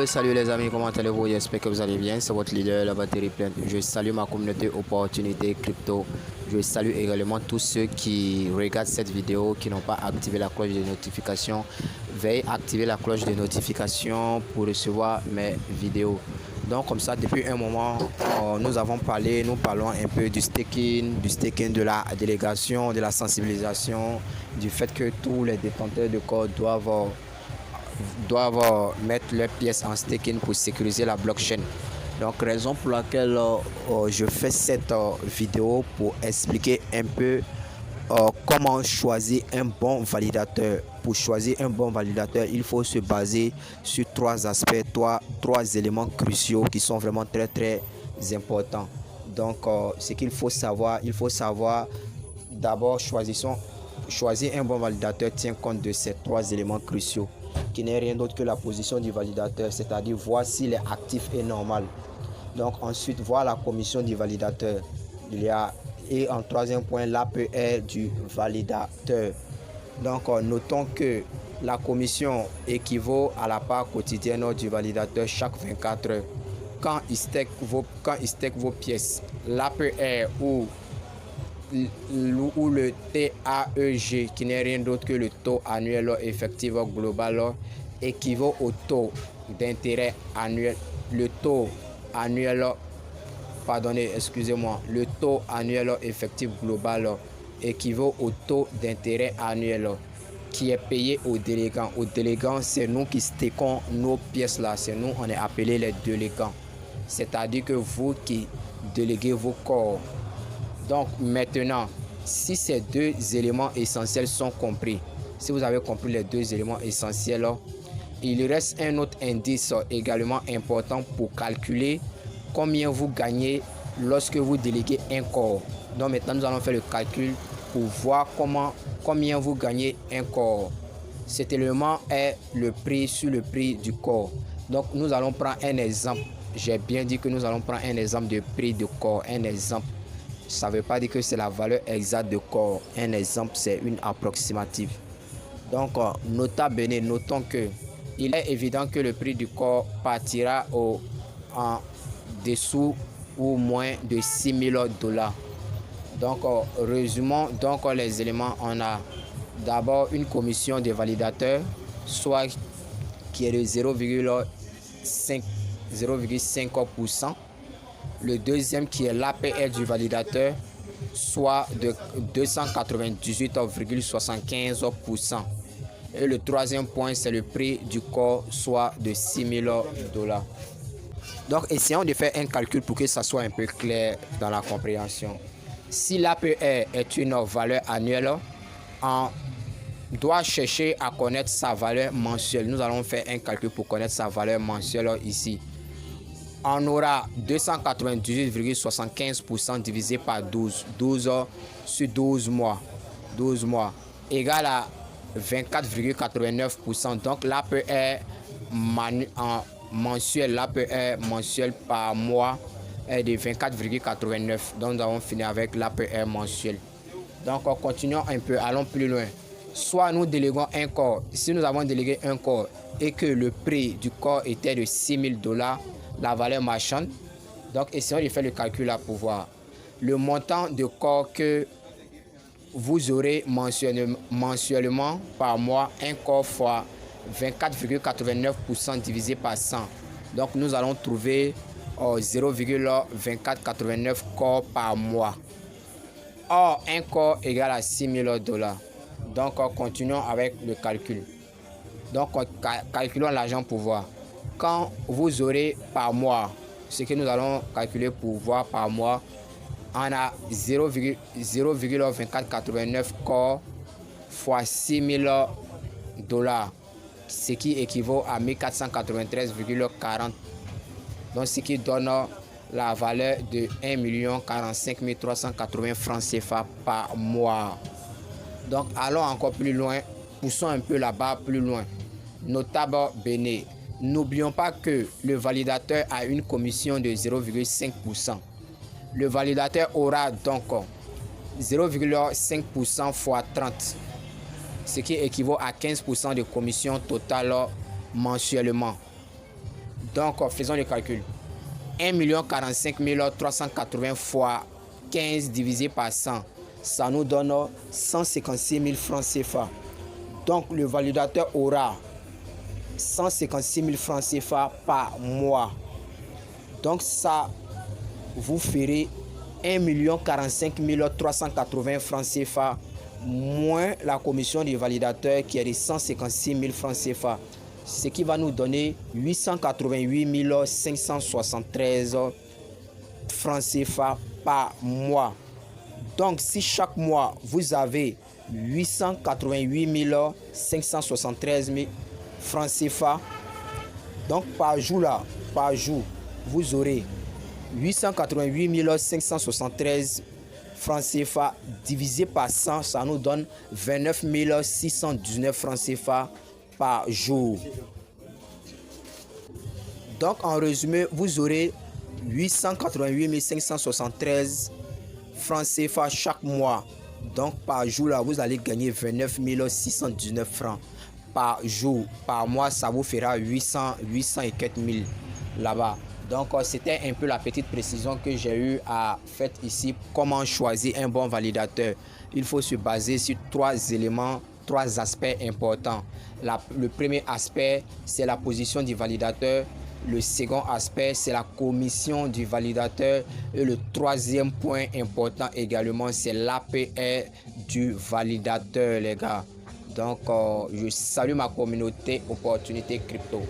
salut les amis, comment allez-vous? J'espère que vous allez bien. C'est votre leader, la batterie pleine. Je salue ma communauté Opportunité Crypto. Je salue également tous ceux qui regardent cette vidéo, qui n'ont pas activé la cloche de notification. Veuillez activer la cloche de notification pour recevoir mes vidéos. Donc comme ça, depuis un moment, nous parlons un peu du staking de la délégation, de la sensibilisation, du fait que tous les détenteurs de code doivent mettre leurs pièces en staking pour sécuriser la blockchain. Donc raison pour laquelle je fais cette vidéo pour expliquer un peu comment choisir un bon validateur. Pour choisir un bon validateur, il faut se baser sur trois aspects, trois éléments cruciaux qui sont vraiment très importants. Donc ce qu'il faut savoir, d'abord choisir un bon validateur tient compte de ces trois éléments cruciaux, qui n'est rien d'autre que la position du validateur, c'est-à-dire voir s'il est actif et normal. Donc ensuite, voir la commission du validateur. Et en troisième point, l'APR du validateur. Donc notons que la commission équivaut à la part quotidienne du validateur chaque 24 heures. Quand il stake vos pièces, l'APR ou le TAEG, qui n'est rien d'autre que le taux annuel effectif global, équivaut au taux d'intérêt annuel. Le taux annuel effectif global équivaut au taux d'intérêt annuel qui est payé aux délégants. Aux délégants, c'est nous qui stakons nos pièces là, c'est nous, on est appelé les délégants. C'est-à-dire que vous qui déléguez vos corps. Donc maintenant, si ces deux éléments essentiels sont compris, si vous avez compris les deux éléments essentiels, il reste un autre indice également important pour calculer combien vous gagnez lorsque vous déléguez un corps. Donc maintenant, nous allons faire le calcul pour voir combien vous gagnez un corps. Cet élément est le prix sur le prix du corps. Donc nous allons prendre un exemple. J'ai bien dit que nous allons prendre un exemple de prix de corps. Un exemple. Ça ne veut pas dire que c'est la valeur exacte de corps. Un exemple, c'est une approximative. Donc, notons que il est évident que le prix du corps partira en dessous ou moins de 6 000 $. Donc, résumons donc les éléments. On a d'abord une commission de validateurs, soit qui est de 0,5%. Le deuxième qui est l'APR du validateur, soit de 298,75%. Et le troisième point, c'est le prix du corps, soit de 6 000 $. Donc, essayons de faire un calcul pour que ça soit un peu clair dans la compréhension. Si l'APR est une valeur annuelle, on doit chercher à connaître sa valeur mensuelle. Nous allons faire un calcul pour connaître sa valeur mensuelle ici. On aura 298,75% divisé par 12. 12 sur 12 mois. 12 mois égale à 24,89%. Donc l'APR mensuel, l'APR mensuel par mois est de 24,89. Donc nous avons fini avec l'APR mensuel. Donc continuons un peu, allons plus loin. Soit nous déléguons un corps. Si nous avons délégué un corps et que le prix du corps était de 6 000 $, la valeur marchande. Donc essayons de faire le calcul à pouvoir. Le montant de corps que vous aurez mensuellement par mois, un corps fois 24,89% divisé par 100. Donc nous allons trouver 0,2489 corps par mois. Or, un corps égale à 6 000 $. Donc continuons avec le calcul. Donc calculons l'argent pour voir. Quand vous aurez par mois, ce que nous allons calculer pour voir par mois, on a 0,2489 corps fois 6 000 $, ce qui équivaut à 1493,40. Donc ce qui donne la valeur de 1 045 380 francs CFA par mois. Donc allons encore plus loin, poussons un peu là-bas plus loin. Notable béné. N'oublions pas que le validateur a une commission de 0,5%. Le validateur aura donc 0,5% fois 30, ce qui équivaut à 15% de commission totale mensuellement. Donc, faisons le calcul. 1 45 380 fois 15 divisé par 100, ça nous donne 156 000 francs CFA. Donc, le validateur aura 156 000 francs CFA par mois. Donc, ça vous ferez 1 45 380 francs CFA moins la commission du validateur qui est de 156 000 francs CFA. Ce qui va nous donner 888 573 francs CFA par mois. Donc, si chaque mois, vous avez 888 573 francs CFA, donc par jour, vous aurez 888 573 francs CFA divisé par 100, ça nous donne 29 619 francs CFA par jour. Donc, en résumé, vous aurez 888 573 francs CFA chaque mois. Donc, par jour, là, vous allez gagner 29 619 francs par jour. Par mois, ça vous fera 800 et quelques mille là-bas. Donc, c'était un peu la petite précision que j'ai eu à faire ici. Comment choisir un bon validateur? Il faut se baser sur 3 éléments, 3 aspects importants. Le premier aspect, c'est la position du validateur. Le second aspect, c'est la commission du validateur. Et le troisième point important également, c'est l'APR du validateur, les gars. Donc, je salue ma communauté Opportunité Crypto.